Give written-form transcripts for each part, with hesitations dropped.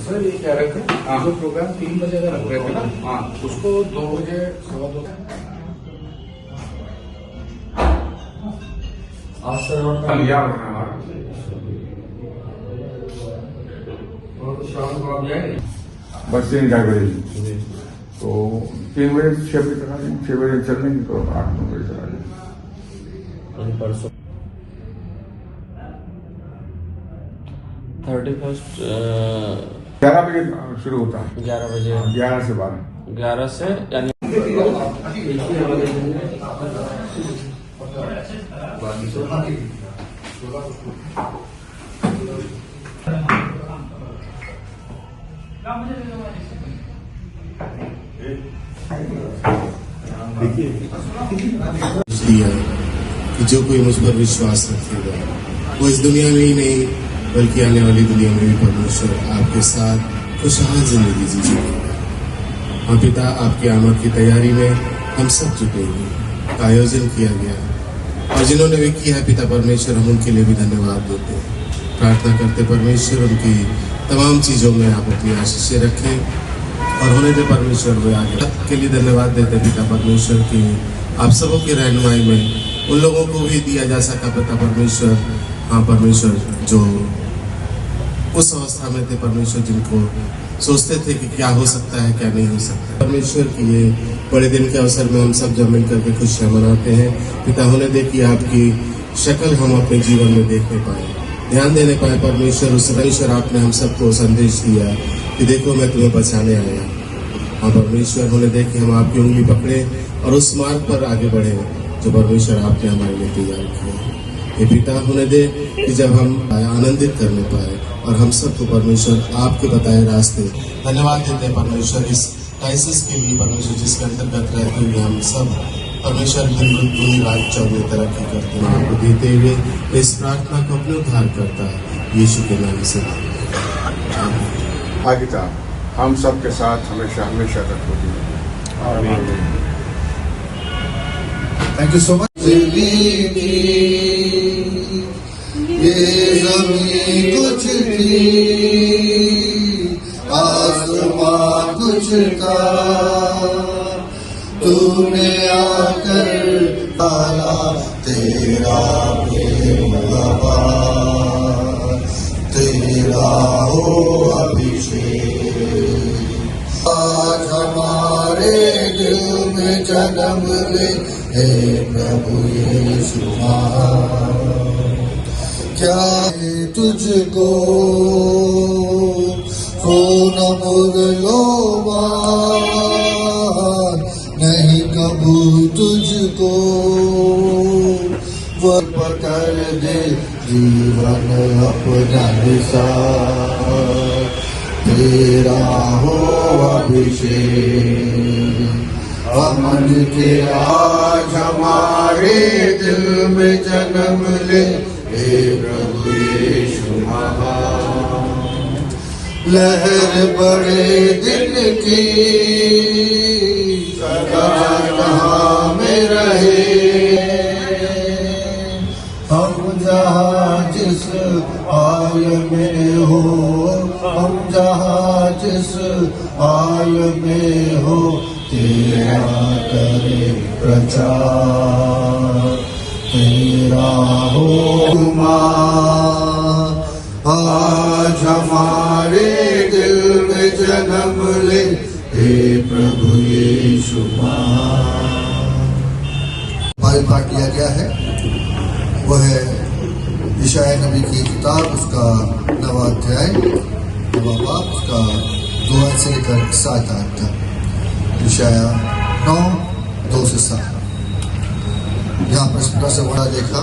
Sir ये कह रहे थे जो प्रोग्राम 3 बजे का रख रहे थे ना, हाँ उसको 2 बजे 2:15 कल याद रखना हमारा। बस 3-4 बजे तो 3 बजे से 6 बजे तक आ जाएंगे। 6 बजे चल लेंगे तो 8-9 बजे तक आ जाएंगे। परसों 31 11 बजे शुरू होता है। 11 बजे 11 से 12। 11 से यानी दिया कि जो कोई मुझ पर विश्वास रखेगा वो इस दुनिया में ही नहीं बल्कि आने वाली दुनिया में भी परमेश्वर आपके साथ खुशहाल जिंदगी जीएगा। हाँ पिता, आपकी आमद की तैयारी में हम सब जुटेंगे। का आयोजन किया गया और जिन्होंने भी किया है पिता परमेश्वर, हम उनके लिए भी धन्यवाद देते हैं। प्रार्थना करते परमेश्वर उनकी तमाम चीज़ों में आप अपनी आशीषें रखें और होने दे परमेश्वर वो आगे के लिए धन्यवाद देते पिता परमेश्वर की आप सबों की रहनुमाई में उन लोगों को भी दिया जा सका पिता परमेश्वर। हाँ परमेश्वर, जो उस अवस्था में थे परमेश्वर, जिनको सोचते थे कि क्या हो सकता है क्या नहीं हो सकता। परमेश्वर की ये बड़े दिन के अवसर में हम सब जब मिल करके खुशियाँ मनाते हैं पिता, होने दे कि आपकी शक्ल हम अपने जीवन में देखने पाए, ध्यान देने पाए परमेश्वर। उस परमेश्वर आपने हम सबको संदेश दिया कि देखो मैं तुम्हें बचाने आया। हाँ परमेश्वर, होने दे कि हम आपकी उंगली पकड़े और उस मार्ग पर आगे बढ़े जो परमेश्वर आपने हमारे लिए तैयार किया। ये पिता, होने दे कि जब हम आनंदित करने पाए और हम सबको परमेश्वर आपके बताए रास्ते धन्यवाद देते हैं परमेश्वर इस क्राइसिस के लिए परमेश्वर, जिसके अंतर्गत रहते हुए हम सब परमेश्वर दिन रात चौबे तरक्की करते हैं। आपको देते हुए इस प्रार्थना को अपने उद्धार करता है यीशु के नाम से। हाँ पिता, हम सबके साथ हमेशा हमेशा तक होती है। Thank you so much. ये ज़मीं कुछ थी, आसमां कुछ था, तूने आकर डाला तेरा प्रेम हवा, तेरा हो अभिषेक आज हमारे दिल में जन्म ले हे प्रभु यीशु। क्या है तुझको हो न मुरलो नहीं कबू तुझको वो पकड़ दे जीवन अपना दिशा, तेरा हो अभिषेक अमन के आज हमारे दिल में जन्म ले हे प्रभु यीशु महान। लहर बड़े दिन की कहाँ में रहे, हम जहाँ जिस हाल में हो, हम जहाँ जिस हाल में हो, तेरा करे प्रचार, तेरा हो आज हमारे दिल में जन्म ले हे प्रभु यीशु। बाइबल पाठ लिया गया है वो है यशायाह नबी की किताब, उसका 9वां अध्याय 9वां बाब, उसका 2 से लेकर 7 तक। यशायाह 9:2 से 7। यहाँ प्रश्न से बड़ा देखा,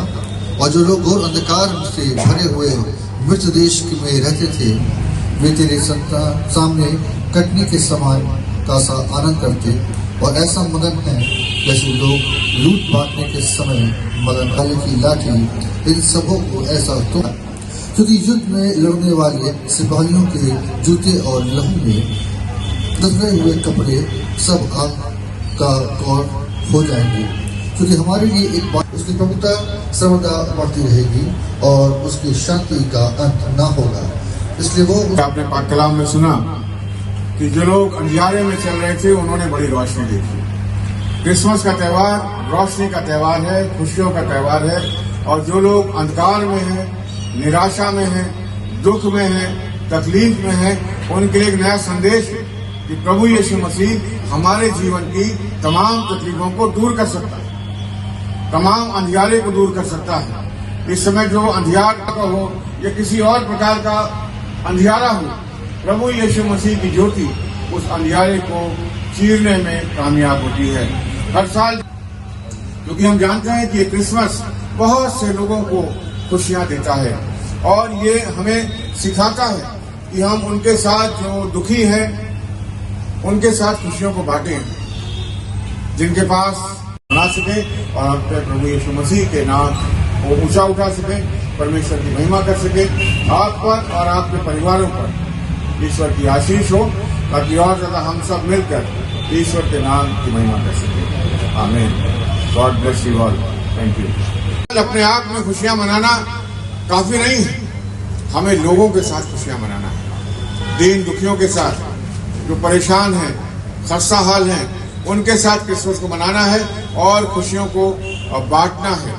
और जो लोग घोर अंधकार से भरे हुए मृत देश में रहते थे वे तेरे सामने कटनी के समान का सा आनंद करते और ऐसा मदन है जैसे लोग लूट बांटने के समय मदन वाले की लाठी। इन सबों को ऐसा तो क्योंकि युद्ध में लड़ने वाले सिपाहियों के जूते और लहू में दबे हुए कपड़े सब आग का कौर हो जाएंगे। क्योंकि हमारे लिए एक बात, उसकी प्रभुता सर्वदा बढ़ती रहेगी और उसकी शांति का अंत ना होगा। इसलिए वो आपने पाक कलाम में सुना कि जो लोग अंधियारे में चल रहे थे उन्होंने बड़ी रोशनी देखी। क्रिसमस का त्यौहार रोशनी का त्यौहार है, खुशियों का त्यौहार है। और जो लोग अंधकार में हैं, निराशा में हैं, दुख में हैं, तकलीफ में हैं, उनके लिए एक नया संदेश है कि प्रभु यीशु मसीह हमारे जीवन की तमाम तकलीफों को दूर कर सकता है, तमाम अंधियारे को दूर कर सकता है। इस समय जो अंधियार का हो या किसी और प्रकार का अंधियारा हो, प्रभु यीशु मसीह की ज्योति उस अंधियारे को चीरने में कामयाब होती है हर साल। क्योंकि हम जानते हैं कि ये क्रिसमस बहुत से लोगों को खुशियां देता है और ये हमें सिखाता है कि हम उनके साथ जो दुखी हैं उनके साथ खुशियों को बांटें, जिनके पास बना सके और हम पे प्रभु यीशु मसीह के नाम को ऊंचा उठा सके, परमेश्वर की महिमा कर सके। आप पर और आपके परिवारों पर ईश्वर की आशीष हो ताकि और ज्यादा हम सब मिलकर ईश्वर के नाम की महिमा कर सके। आमीन। God bless you all. Thank you. अपने आप में खुशियां मनाना काफी नहीं है, हमें लोगों के साथ खुशियां मनाना है। दीन दुखियों के साथ, जो परेशान हैं, खस्ता हाल हैं, उनके साथ क्रिसमस को मनाना है और खुशियों को बांटना है।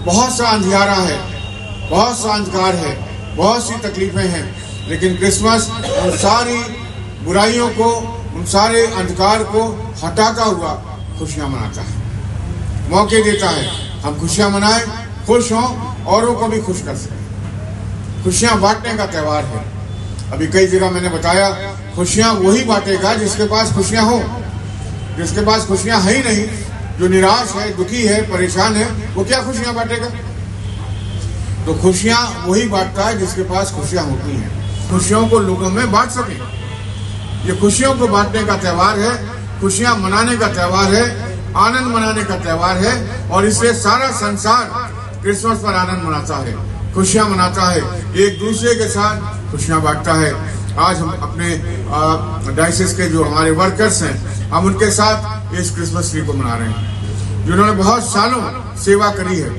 बहुत सा अंधियारा है, बहुत सा अंधकार है, बहुत सी तकलीफें हैं, लेकिन क्रिसमस उन सारी बुराइयों को, उन सारे अंधकार को हटाता हुआ खुशियां मनाता है, मौके देता है। हम खुशियां मनाएं, खुश हों, औरों को भी खुश कर सकें। खुशियां बांटने का त्यौहार है। अभी कई जगह मैंने बताया, खुशियां वही बांटेगा जिसके पास खुशियां हो। जिसके पास खुशियां है ही नहीं, जो निराश है, दुखी है, परेशान है, वो क्या खुशियां बांटेगा? तो खुशियां वही बांटता है जिसके पास खुशियां होती हैं। खुशियों को लोगों में बांट सके, ये खुशियों को बांटने का त्यौहार है, खुशियां मनाने का त्यौहार है, आनंद मनाने का त्यौहार है। और इससे सारा संसार क्रिसमस पर आनंद मनाता है, खुशियां मनाता है, एक दूसरे के साथ खुशियां बांटता है। आज हम अपने डायसिस के जो हमारे वर्कर्स हैं, हम उनके साथ इस क्रिसमस ट्री को मना रहे हैं, जिन्होंने बहुत सालों सेवा करी है,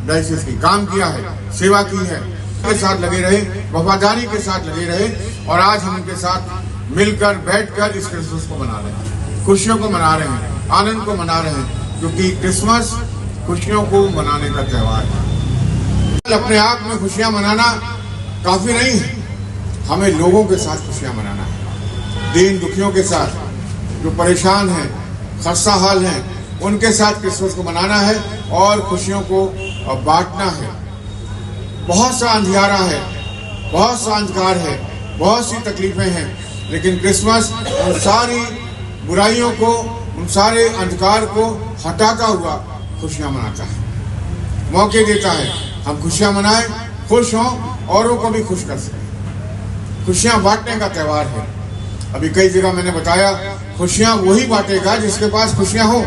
डायसिस की काम किया है, सेवा की है, के साथ लगे रहे, वफादारी के साथ लगे रहे। और आज हम उनके साथ मिलकर बैठकर इस क्रिसमस को मना रहे हैं, खुशियों को मना रहे हैं, आनंद को मना रहे हैं, क्योंकि क्रिसमस खुशियों को मनाने का त्यौहार है। अपने आप में खुशियां मनाना काफी नहीं है, हमें लोगों के साथ खुशियां मनाना है। दीन दुखियों के साथ, जो परेशान हैं, खस्ता हाल हैं, उनके साथ क्रिसमस को मनाना है और खुशियों को बांटना है। बहुत सा अंधियारा है, बहुत सा अंधकार है, बहुत सी तकलीफें हैं, लेकिन क्रिसमस उन सारी बुराइयों को, उन सारे अंधकार को हटाता हुआ खुशियां मनाता है, मौके देता है। हम खुशियां मनाएं, खुश हों, औरों को भी खुश कर सकें। खुशियां बांटने का त्यौहार है। अभी कई जगह मैंने बताया, खुशियां वही बांटेगा जिसके पास खुशियां हो।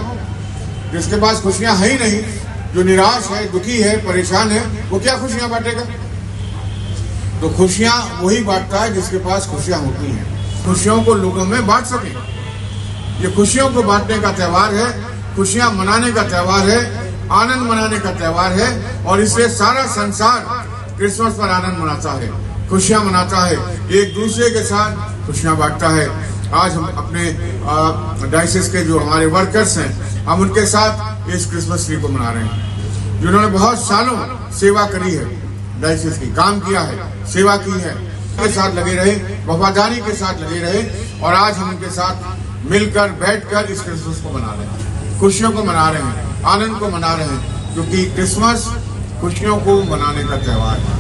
जिसके पास खुशियां है ही नहीं, जो निराश है, दुखी है, परेशान है, वो क्या खुशियां बांटेगा? तो खुशियां वही बांटता है जिसके पास खुशियां होती हैं। खुशियों को लोगों में बांट सके, ये खुशियों को बांटने का त्यौहार है, खुशियां मनाने का त्यौहार है, आनंद मनाने का त्यौहार है। और इससे सारा संसार क्रिसमस पर आनंद मनाता है, खुशियां मनाता है, एक दूसरे के साथ खुशियां बांटता है। आज हम अपने डायसिस के जो हमारे वर्कर्स हैं, हम उनके साथ इस क्रिसमस ट्री को मना रहे हैं, जिन्होंने बहुत सालों सेवा करी है, डायसिस की काम किया है, सेवा की है, के साथ लगे रहे, वफादारी के साथ लगे रहे। और आज हम उनके साथ मिलकर बैठकर इस क्रिसमस को मना रहे हैं, खुशियों को मना रहे हैं, आनंद को मना रहे हैं, क्योंकि क्रिसमस खुशियों को मनाने का त्यौहार है।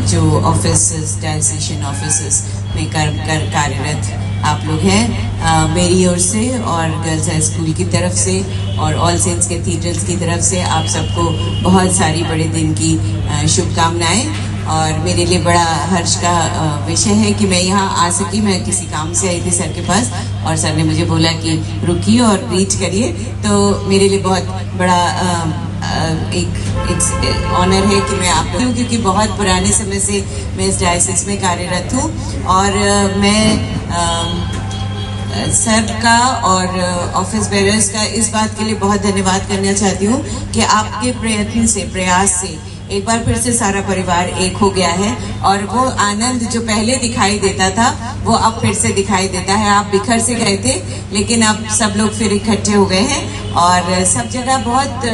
जो ऑफिस डायसेशन ऑफिस में कार्यरत आप लोग हैं, मेरी ओर से और गर्ल्स हाई स्कूल की तरफ से और ऑल सेंट्स कैथीड्रल्स की तरफ से आप सबको बहुत सारी बड़े दिन की शुभकामनाएं। और मेरे लिए बड़ा हर्ष का विषय है कि मैं यहाँ आ सकी। मैं किसी काम से आई थी सर के पास और सर ने मुझे बोला कि रुकिए और रीच करिए, तो मेरे लिए बहुत बड़ा एक ऑनर है कि मैं आप हूँ, क्योंकि बहुत पुराने समय से मैं इस डायसिस में कार्यरत हूँ। और मैं सर का और ऑफिस बेरर्स का इस बात के लिए बहुत धन्यवाद करना चाहती हूँ कि आपके प्रयत्न से, प्रयास से एक बार फिर से सारा परिवार एक हो गया है और वो आनंद जो पहले दिखाई देता था वो अब फिर से दिखाई देता है। आप बिखर से गए थे लेकिन अब सब लोग फिर इकट्ठे हो गए हैं और सब जगह बहुत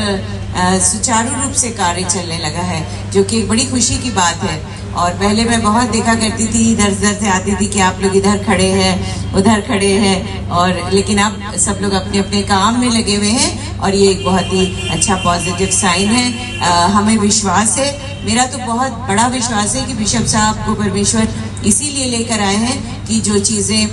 सुचारू रूप से कार्य चलने लगा है, जो कि एक बड़ी खुशी की बात है। और पहले मैं बहुत देखा करती थी, इधर उधर से आती थी कि आप लोग इधर खड़े हैं उधर खड़े हैं, और लेकिन अब सब लोग अपने अपने काम में लगे हुए हैं और ये एक बहुत ही अच्छा पॉजिटिव साइन है। हमें विश्वास है, मेरा तो बहुत बड़ा विश्वास है कि बिशप साहब को परमेश्वर इसीलिए लेकर आए हैं कि जो चीजें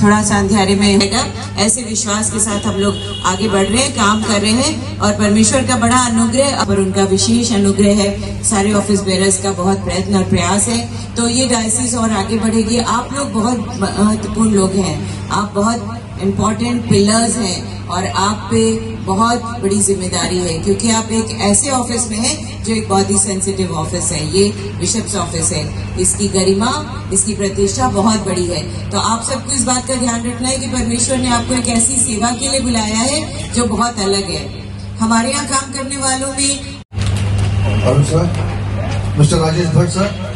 थोड़ा सा अंधेरे में रहेगा, ऐसे विश्वास के साथ हम लोग आगे बढ़ रहे हैं, काम कर रहे हैं और परमेश्वर का बड़ा अनुग्रह और उनका विशेष अनुग्रह है। सारे ऑफिस बेरर्स का बहुत प्रयत्न और प्रयास है, तो ये डायसिस और आगे बढ़ेगी। आप लोग बहुत महत्वपूर्ण लोग हैं, आप बहुत इम्पोर्टेंट पिलर्स हैं और आप पे बहुत बड़ी जिम्मेदारी है, क्योंकि आप एक ऐसे ऑफिस में हैं जो एक बहुत ही सेंसिटिव ऑफिस है। ये बिशप्स ऑफिस है, इसकी गरिमा, इसकी प्रतिष्ठा बहुत बड़ी है। तो आप सबको इस बात का ध्यान रखना है कि परमेश्वर ने आपको एक ऐसी सेवा के लिए बुलाया है जो बहुत अलग है। हमारे यहाँ काम करने वालों में Arun sir, mister Rajesh Bhatt sir,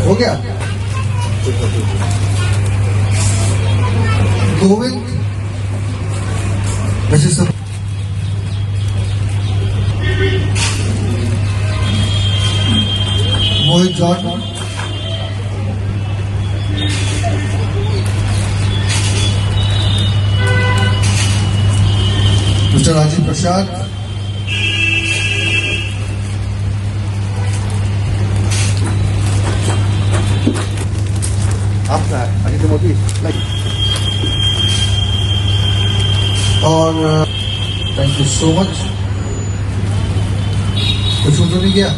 हो गया गोविंद, वैसे सब मोहित जॉन, मिस्टर राजीव प्रसाद, आपका अनिल मोदी और थैंक यू सो मच। कुछ तो नहीं गया,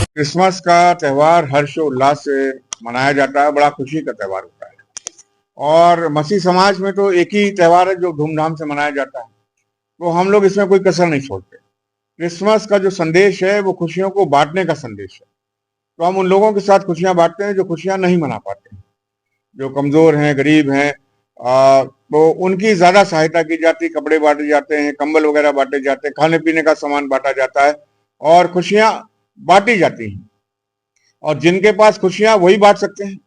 क्रिसमस का त्यौहार हर्षोल्लास से मनाया जाता है, बड़ा खुशी का त्यौहार होता है और मसीह समाज में तो एक ही त्यौहार है जो धूमधाम से मनाया जाता है, तो हम लोग इसमें कोई कसर नहीं छोड़ते। क्रिसमस का जो संदेश है वो खुशियों को बांटने का संदेश है, तो हम उन लोगों के साथ खुशियां बांटते हैं जो खुशियां नहीं मना पाते हैं, जो कमजोर हैं, गरीब हैं, तो उनकी ज्यादा सहायता की जाती, कपड़े बांटे जाते हैं, कंबल वगैरह बांटे जाते हैं, खाने पीने का सामान बांटा जाता है और खुशियां बांटी जाती हैं। और जिनके पास खुशियां वही बांट सकते हैं,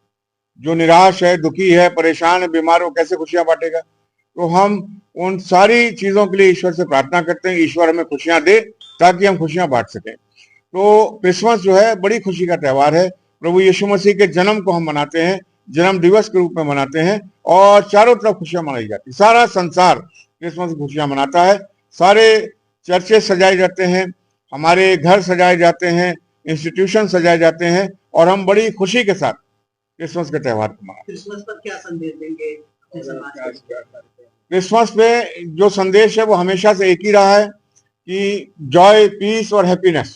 जो निराश है, दुखी है, परेशान है, बीमार हो, कैसे खुशियां बांटेगा। तो हम उन सारी चीजों के लिए ईश्वर से प्रार्थना करते हैं, ईश्वर हमें खुशियां दे ताकि हम खुशियां बांट सकें। तो क्रिसमस जो है बड़ी खुशी का त्यौहार है, प्रभु यीशु मसीह के जन्म को हम मनाते हैं, जन्म दिवस के रूप में मनाते हैं और चारों तरफ खुशियां मनाई जाती, सारा संसार क्रिसमस की खुशियां मनाता है। सारे चर्चे सजाए जाते हैं, हमारे घर सजाए जाते हैं, इंस्टीट्यूशन सजाए जाते हैं और हम बड़ी खुशी के साथ क्रिसमस के त्यौहार को मनाते हैं। क्रिसमस पर क्या संदेश देंगे अपने समाज को? क्रिसमस पे जो संदेश है वो हमेशा से एक ही रहा है कि जॉय, पीस और हैप्पीनेस,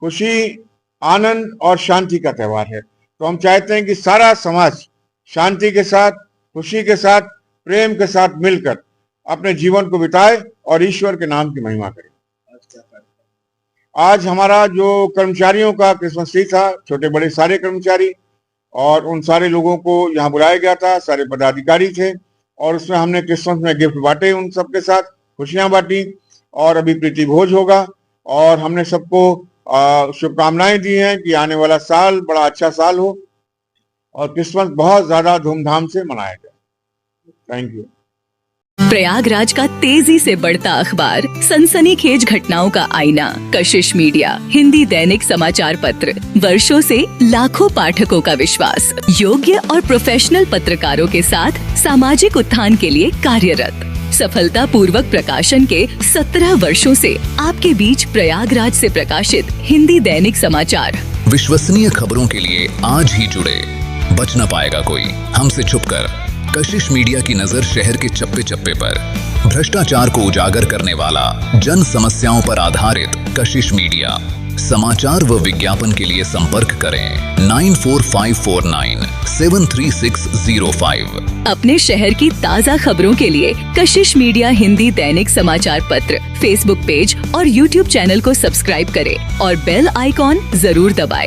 खुशी, आनंद और शांति का त्यौहार है। तो हम चाहते हैं कि सारा समाज शांति के साथ, खुशी के साथ, प्रेम के साथ मिलकर अपने जीवन को बिताए और ईश्वर के नाम की महिमा करे। आज हमारा जो कर्मचारियों का क्रिसमस ट्री था, छोटे बड़े सारे कर्मचारी, और उन सारे लोगों को यहाँ बुलाया गया था, सारे पदाधिकारी थे और उसमें हमने क्रिसमस में गिफ्ट बांटे, उन सबके साथ खुशियां बांटी और अभी प्रीति भोज होगा और हमने सबको शुभकामनाएं दी हैं कि आने वाला साल बड़ा अच्छा साल हो और क्रिसमस बहुत ज्यादा धूमधाम से मनाया जाए। Thank you. प्रयागराज का तेजी से बढ़ता अखबार, सनसनीखेज घटनाओं का आईना, कशिश मीडिया, हिंदी दैनिक समाचार पत्र, वर्षों से लाखों पाठकों का विश्वास, योग्य और प्रोफेशनल पत्रकारों के साथ सामाजिक उत्थान के लिए कार्यरत, सफलता पूर्वक प्रकाशन के 17 वर्षों से आपके बीच प्रयागराज से प्रकाशित हिंदी दैनिक समाचार। विश्वसनीय खबरों के लिए आज ही जुड़े, बच न पाएगा कोई हमसे छुपकर। कशिश मीडिया की नजर शहर के चप्पे चप्पे पर, भ्रष्टाचार को उजागर करने वाला, जन समस्याओं पर आधारित कशिश मीडिया। समाचार व विज्ञापन के लिए संपर्क करें 9454973605। अपने शहर की ताज़ा खबरों के लिए कशिश मीडिया हिंदी दैनिक समाचार पत्र फेसबुक पेज और यूट्यूब चैनल को सब्सक्राइब करें और बेल आइकॉन जरूर दबाएं।